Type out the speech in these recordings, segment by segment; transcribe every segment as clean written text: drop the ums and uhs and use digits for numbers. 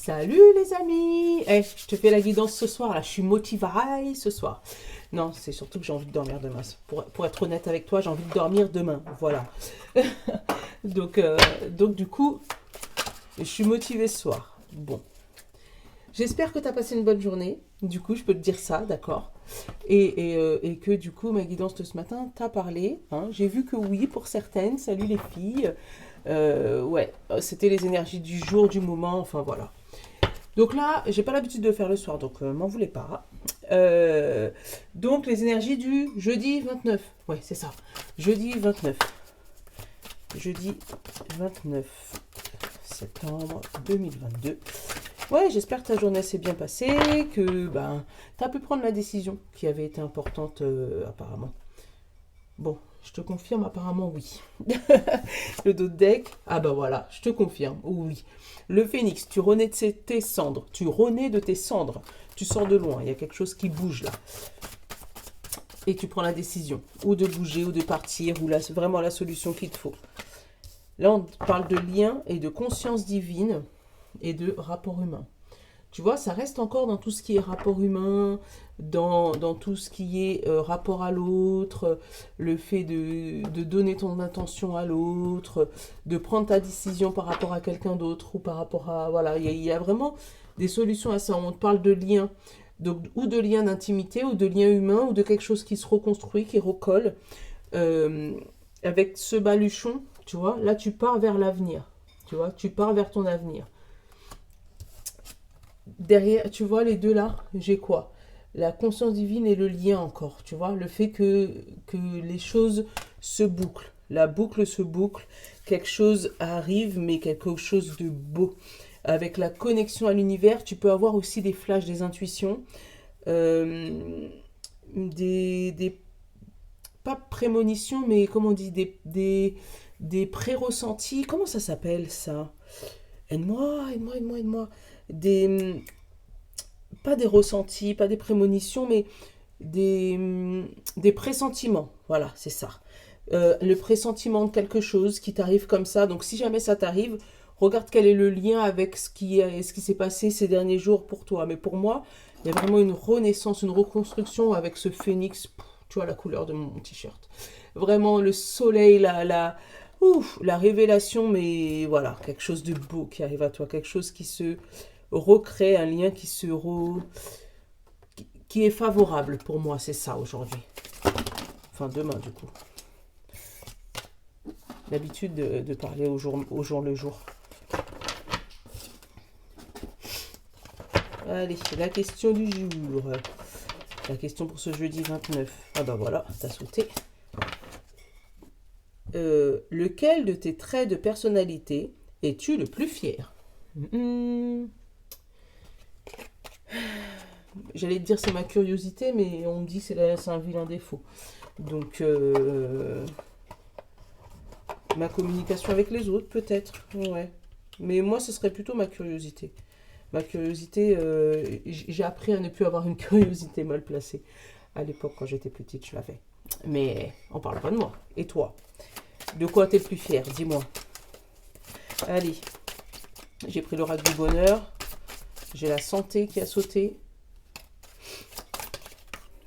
Salut les amis! Je te fais la guidance ce soir, là, je suis motivée ce soir. Non, c'est surtout que j'ai envie de dormir demain. Pour être honnête avec toi, j'ai envie de dormir demain, voilà. Donc du coup, je suis motivée ce soir. Bon, j'espère que tu as passé une bonne journée. Du coup, je peux te dire ça, d'accord? Et que du coup, ma guidance de ce matin t'a parlé. Hein. J'ai vu que oui, pour certaines. Salut les filles. Ouais, c'était les énergies du jour, du moment, enfin voilà. Donc là, j'ai pas l'habitude de le faire le soir, donc m'en voulez pas. Donc les énergies du jeudi 29. Ouais, c'est ça. Jeudi 29. Jeudi 29 septembre 2022. Ouais, j'espère que ta journée s'est bien passée, que tu as pu prendre la décision qui avait été importante apparemment. Bon, je te confirme apparemment oui. Le dos de deck, ah bah voilà, je te confirme, oui. Le phénix, tu renais de tes cendres, tu renais de tes cendres, tu sors de loin, il y a quelque chose qui bouge là. Et tu prends la décision, ou de bouger, ou de partir, ou vraiment la solution qu'il te faut. Là, on parle de lien et de conscience divine et de rapport humain. Tu vois, ça reste encore dans tout ce qui est rapport humain, dans tout ce qui est rapport à l'autre, le fait de donner ton attention à l'autre, de prendre ta décision par rapport à quelqu'un d'autre ou par rapport à... Voilà, il y a vraiment des solutions à ça. On te parle de lien, donc, ou de lien d'intimité, ou de lien humain, ou de quelque chose qui se reconstruit, qui recolle. Euh, Avec ce baluchon, tu vois, là tu pars vers l'avenir. Tu vois, tu pars vers ton avenir. Derrière, tu vois, les deux là, j'ai quoi? La conscience divine et le lien encore, tu vois, le fait que les choses se bouclent. La boucle se boucle, quelque chose arrive, mais quelque chose de beau. Avec la connexion à l'univers, tu peux avoir aussi des flashs, des intuitions, euh, des pas prémonitions, mais comment on dit, des pré-ressentis. Comment ça s'appelle ça? Aide-moi, aide-moi, aide-moi, aide-moi. Des, pas des ressentis, pas des prémonitions, mais des pressentiments. Voilà, c'est ça. Le pressentiment de quelque chose qui t'arrive comme ça. Donc si jamais ça t'arrive, regarde quel est le lien avec ce qui s'est passé ces derniers jours pour toi. Mais pour moi, il y a vraiment une renaissance, une reconstruction avec ce phénix. Tu vois la couleur de mon t-shirt. Vraiment le soleil, la révélation, mais voilà, quelque chose de beau qui arrive à toi, quelque chose qui se recrée, un lien qui est favorable pour moi, c'est ça aujourd'hui. Enfin, demain, du coup. L'habitude de parler au jour le jour. Allez, la question du jour. La question pour ce jeudi 29. Ah bah voilà, t'as sauté. Lequel de tes traits de personnalité es-tu le plus fier? J'allais te dire c'est ma curiosité, mais on me dit c'est un vilain défaut. Donc, ma communication avec les autres, peut-être. Ouais. Mais moi, ce serait plutôt ma curiosité. Ma curiosité, j'ai appris à ne plus avoir une curiosité mal placée. À l'époque, quand j'étais petite, je l'avais. Mais on parle pas de moi. Et toi? De quoi t'es le plus fier? Dis-moi. Allez. J'ai pris l'oracle du bonheur. J'ai la santé qui a sauté.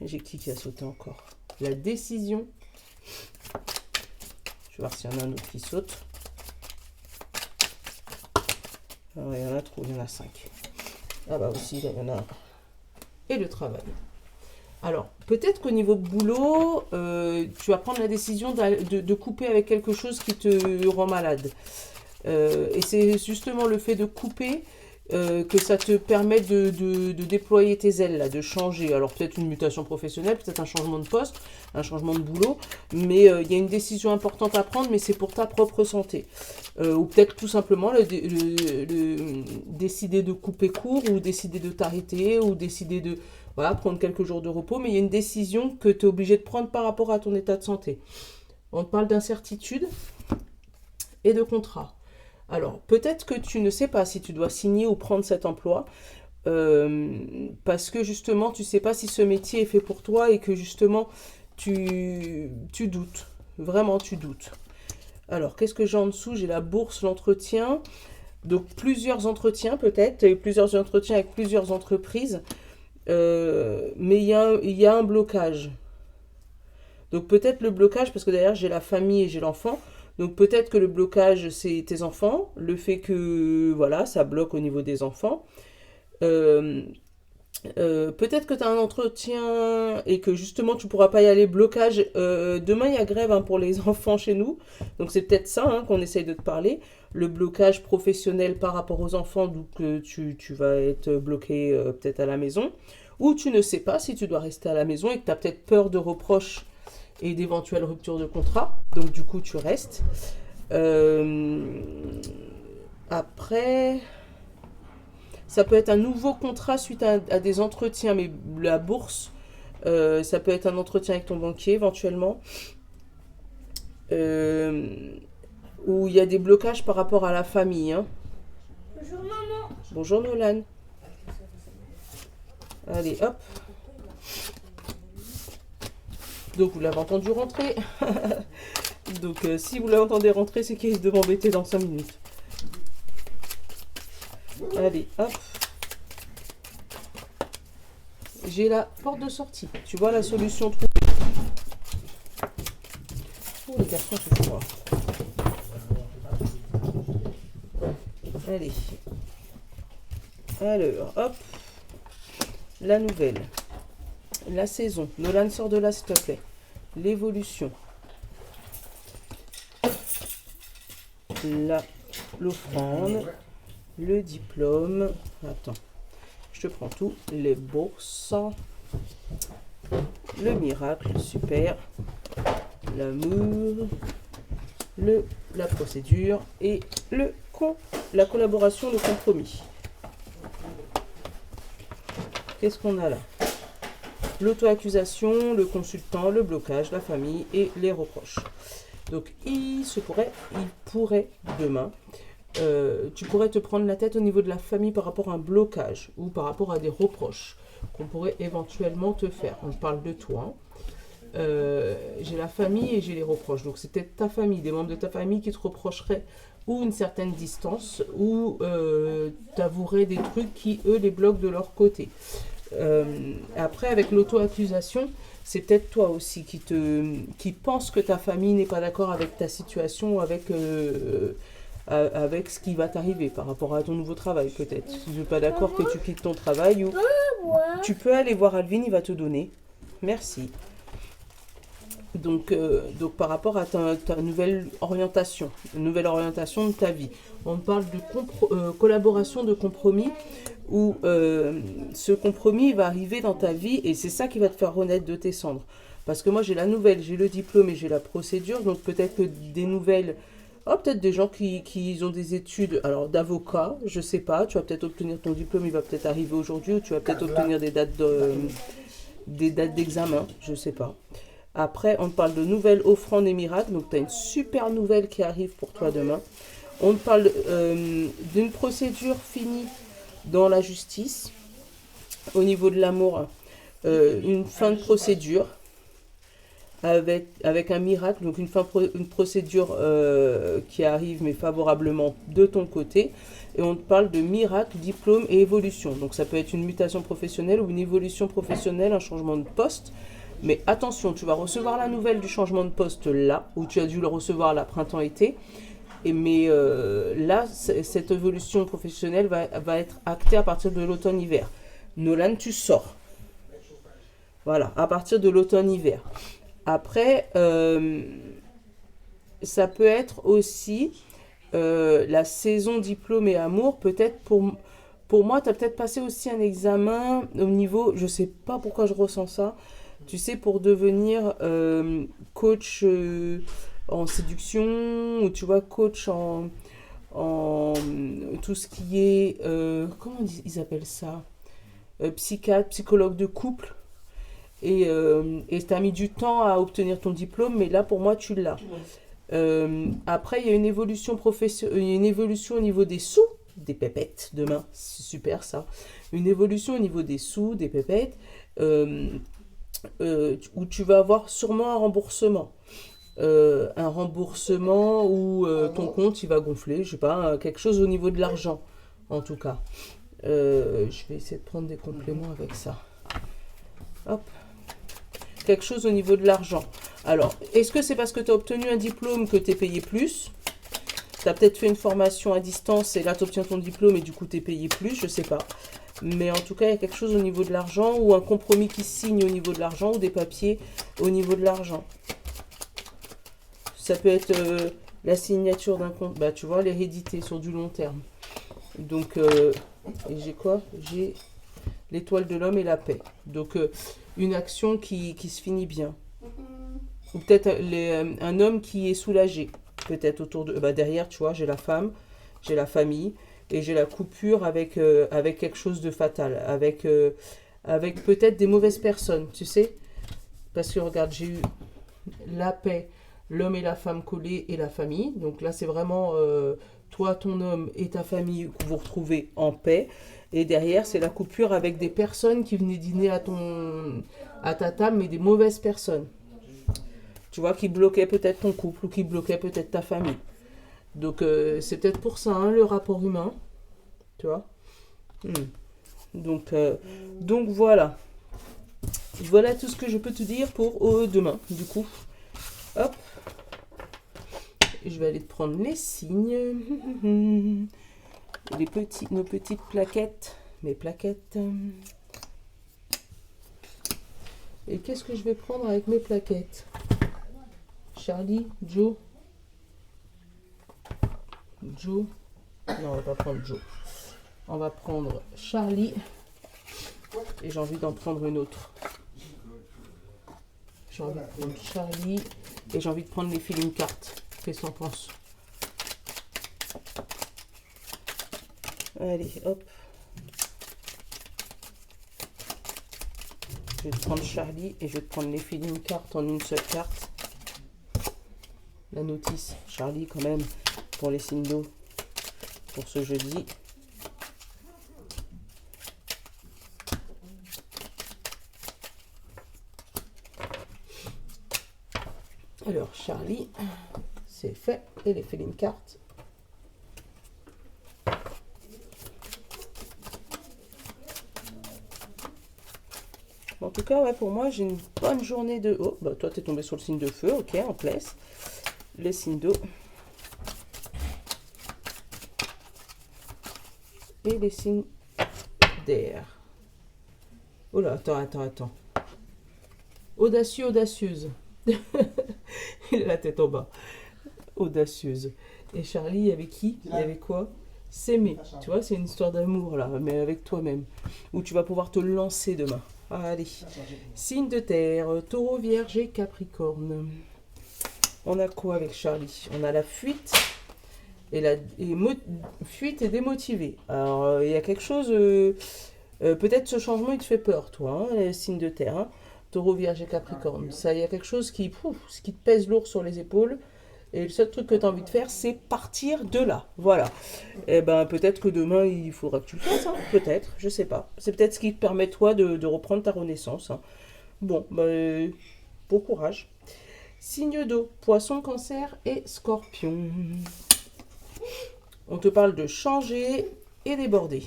J'ai qui a sauté encore? La décision. Je vais voir s'il y en a un autre qui saute. Ah ouais, il y en a trop, il y en a 5. Ah bah aussi, il y en a un. Et le travail. Alors, peut-être qu'au niveau boulot, tu vas prendre la décision de couper avec quelque chose qui te rend malade. Et c'est justement le fait de couper que ça te permet de déployer tes ailes, là, de changer. Alors peut-être une mutation professionnelle, peut-être un changement de poste, un changement de boulot, mais il y a une décision importante à prendre, mais c'est pour ta propre santé. Ou peut-être tout simplement décider de couper court, ou décider de t'arrêter, ou décider de voilà, prendre quelques jours de repos, mais il y a une décision que tu es obligé de prendre par rapport à ton état de santé. On te parle d'incertitude et de contrat. Alors, peut-être que tu ne sais pas si tu dois signer ou prendre cet emploi, parce que justement, tu ne sais pas si ce métier est fait pour toi et que justement, tu doutes. Vraiment, tu doutes. Alors, qu'est-ce que j'ai en dessous? J'ai la bourse, l'entretien. Donc plusieurs entretiens peut-être, tu as eu plusieurs entretiens avec plusieurs entreprises, mais il y a un blocage. Donc peut-être le blocage, parce que derrière j'ai la famille et j'ai l'enfant, donc peut-être que le blocage c'est tes enfants, le fait que voilà, ça bloque au niveau des enfants. Euh, Peut-être que tu as un entretien et que justement tu pourras pas y aller, blocage. Demain il y a grève hein, pour les enfants chez nous, donc c'est peut-être ça hein, qu'on essaye de te parler. Le blocage professionnel par rapport aux enfants, donc tu vas être bloqué peut-être à la maison, ou tu ne sais pas si tu dois rester à la maison et que tu as peut-être peur de reproches et d'éventuelles ruptures de contrat, donc du coup tu restes. Euh, Après, ça peut être un nouveau contrat suite à des entretiens, mais la bourse, ça peut être un entretien avec ton banquier éventuellement, euh, où il y a des blocages par rapport à la famille. Hein. Bonjour maman. Bonjour Nolan. Allez, hop. Donc vous l'avez entendu rentrer. Donc si vous l'entendez rentrer, c'est qu'il risque de m'embêter dans 5 minutes. Allez, hop. J'ai la porte de sortie. Tu vois la solution trouvée. Oh, les garçons se font. Allez. Alors, hop. La nouvelle. La saison. Nolan, sort de là, s'il te plaît. L'évolution. L'offrande. Le diplôme. Attends. Je te prends tout. Les bourses. Le miracle. Super. L'amour. La procédure. Et la collaboration, le compromis. Qu'est-ce qu'on a là? L'auto-accusation, le consultant, le blocage, la famille et les reproches. Donc il pourrait demain, tu pourrais te prendre la tête au niveau de la famille par rapport à un blocage ou par rapport à des reproches qu'on pourrait éventuellement te faire. On parle de toi. J'ai la famille et j'ai les reproches. Donc c'est peut-être ta famille, des membres de ta famille qui te reprocheraient ou une certaine distance ou t'avoueraient des trucs qui, eux, les bloquent de leur côté. Après, avec l'auto-accusation, c'est peut-être toi aussi qui pense que ta famille n'est pas d'accord avec ta situation, avec ce qui va t'arriver par rapport à ton nouveau travail, peut-être. Si tu n'es pas d'accord que tu quittes ton travail, ou tu peux aller voir Alvin, il va te donner. Merci. Donc par rapport à ta nouvelle orientation de ta vie, on parle de collaboration, de compromis, où ce compromis va arriver dans ta vie et c'est ça qui va te faire renaître de tes cendres. Parce que moi j'ai la nouvelle, j'ai le diplôme et j'ai la procédure, donc peut-être que des nouvelles, peut-être des gens qui ont des études, alors d'avocat, je sais pas, tu vas peut-être obtenir ton diplôme, il va peut-être arriver aujourd'hui, ou tu vas peut-être obtenir des dates d'examen, je sais pas. Après, on parle de nouvelles offrandes et miracles. Donc, tu as une super nouvelle qui arrive pour toi demain. On parle d'une procédure finie dans la justice. Au niveau de l'amour, une fin de procédure avec un miracle. Donc, une procédure qui arrive, mais favorablement de ton côté. Et on parle de miracle, diplôme et évolution. Donc, ça peut être une mutation professionnelle ou une évolution professionnelle, un changement de poste. Mais attention, tu vas recevoir la nouvelle du changement de poste là, où tu as dû le recevoir là, printemps-été. Mais là, cette évolution professionnelle va être actée à partir de l'automne-hiver. Nolan, tu sors. Voilà, à partir de l'automne-hiver. Après, ça peut être aussi la saison diplôme et amour. Peut-être pour moi, tu as peut-être passé aussi un examen au niveau, je ne sais pas pourquoi je ressens ça, tu sais, pour devenir coach en séduction, ou tu vois, coach en tout ce qui est, comment ils appellent ça, psychiatre, psychologue de couple. Et tu as mis du temps à obtenir ton diplôme, mais là, pour moi, tu l'as. Après, il y a une évolution au niveau des sous, des pépettes, demain, c'est super ça. Une évolution au niveau des sous, des pépettes, où tu vas avoir sûrement un remboursement. un remboursement ou ton compte il va gonfler, je sais pas, quelque chose au niveau de l'argent en tout cas. Je vais essayer de prendre des compléments avec ça. Hop. Quelque chose au niveau de l'argent. Alors, est-ce que c'est parce que tu as obtenu un diplôme que tu es payé plus? Tu as peut-être fait une formation à distance et là tu obtiens ton diplôme et du coup tu es payé plus, je sais pas. Mais en tout cas, il y a quelque chose au niveau de l'argent ou un compromis qui se signe au niveau de l'argent ou des papiers au niveau de l'argent. Ça peut être la signature d'un compte, bah tu vois, l'hérédité sur du long terme. Donc, et j'ai quoi? J'ai l'étoile de l'homme et la paix. Donc, une action qui se finit bien. Ou peut-être un homme qui est soulagé. Peut-être autour de... Bah derrière, tu vois, j'ai la femme, j'ai la famille et j'ai la coupure avec, avec quelque chose de fatal. Avec peut-être des mauvaises personnes, tu sais. Parce que regarde, j'ai eu la paix, l'homme et la femme collés et la famille. Donc là, c'est vraiment toi, ton homme et ta famille que vous retrouvez en paix. Et derrière, c'est la coupure avec des personnes qui venaient dîner à ta table, mais des mauvaises personnes. Tu vois, qui bloquaient peut-être ton couple ou qui bloquaient peut-être ta famille. Donc, c'est peut-être pour ça, hein, le rapport humain. Tu vois. Donc, voilà. Voilà tout ce que je peux te dire pour demain, du coup. Hop. Je vais aller te prendre les signes. Nos petites plaquettes. Mes plaquettes. Et qu'est-ce que je vais prendre avec mes plaquettes? Charlie, Joe. Joe. Non, on va pas prendre Joe. On va prendre Charlie. Et j'ai envie d'en prendre une autre. J'ai envie de prendre Charlie. Et j'ai envie de prendre les feeling cards. Qu'est-ce que t'en penses? Allez, hop. Je vais te prendre Charlie et je vais te prendre les feeling cards en une seule carte. La notice, Charlie quand même, pour les signes d'eau, pour ce jeudi. Alors, Charlie, c'est fait. Et les feeling cards. En tout cas, ouais, pour moi, j'ai une bonne journée de... Oh, bah toi, t'es tombé sur le signe de feu. Ok, on te laisse. Les signes d'eau. Et les signes d'air. Oh là, attends. Audacieux, audacieuse. Il a la tête en bas. Audacieuse. Et Charlie, il y avait qui? Il y avait quoi? S'aimer. Tu vois, c'est une histoire d'amour, là, mais avec toi-même. Où tu vas pouvoir te lancer demain. Allez. Signe de terre, taureau, vierge et capricorne. On a quoi avec Charlie? On a la fuite. Fuite et démotivé. Alors, il y a quelque chose... peut-être ce changement, il te fait peur, toi, hein, les signes de terre. Hein. Taureau, vierge et capricorne. Ça, il y a quelque chose qui te pèse lourd sur les épaules. Et le seul truc que tu as envie de faire, c'est partir de là. Voilà. Et ben peut-être que demain, il faudra que tu le fasses. Hein. Peut-être, je sais pas. C'est peut-être ce qui te permet, toi, de reprendre ta renaissance. Hein. Bon, ben, bon courage. Signe d'eau, poisson, cancer et scorpion. On te parle de changer et déborder.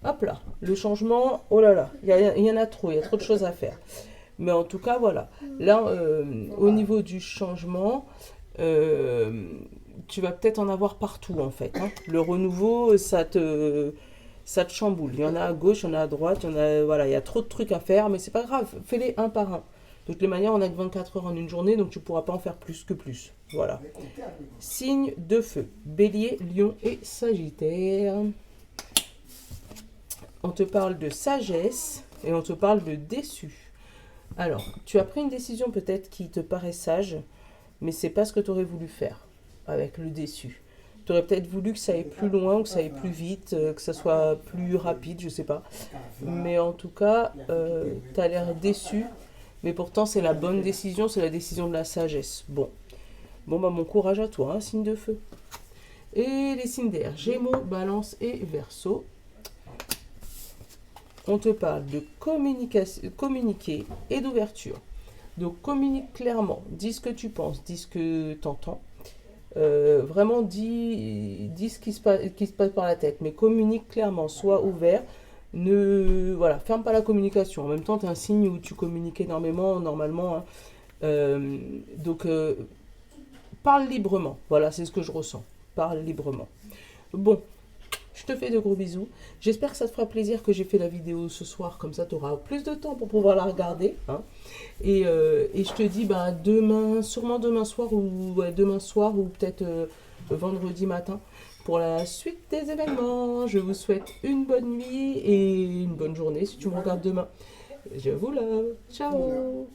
Hop là, le changement, oh là là, il y en a trop, il y a trop de choses à faire. Mais en tout cas, voilà. Là, au niveau du changement, tu vas peut-être en avoir partout, en fait. Hein. Le renouveau, ça te chamboule. Il y en a à gauche, il y en a à droite, voilà, il y a trop de trucs à faire, mais c'est pas grave, fais-les un par un. De toutes les manières, on a que 24 heures en une journée, donc tu ne pourras pas en faire plus que plus. Voilà. Signe de feu, bélier, lion et sagittaire. On te parle de sagesse et on te parle de déçu. Alors, tu as pris une décision peut-être qui te paraît sage, mais c'est pas ce que tu aurais voulu faire avec le déçu. Tu aurais peut-être voulu que ça aille plus loin, ou que ça aille plus vite, que ça soit plus rapide, je sais pas. Mais en tout cas, tu as l'air déçu, mais pourtant c'est la bonne décision, c'est la décision de la sagesse. Bon, bah bon courage à toi, hein, signe de feu. Et les signes d'air, Gémeaux, Balance et Verseau. On te parle de communiquer et d'ouverture. Donc communique clairement, dis ce que tu penses, dis ce que tu entends. Vraiment dis ce qui se passe par la tête, mais communique clairement, sois ouvert. Voilà, ferme pas la communication. En même temps, tu es un signe où tu communiques énormément, normalement. Hein. Donc, parle librement. Voilà, c'est ce que je ressens. Parle librement. Bon, je te fais de gros bisous. J'espère que ça te fera plaisir que j'ai fait la vidéo ce soir. Comme ça, tu auras plus de temps pour pouvoir la regarder. Hein. Et je te dis demain, sûrement demain soir ou peut-être vendredi matin pour la suite des événements. Je vous souhaite une bonne nuit et une bonne journée si tu me regardes demain. Je vous love. Ciao.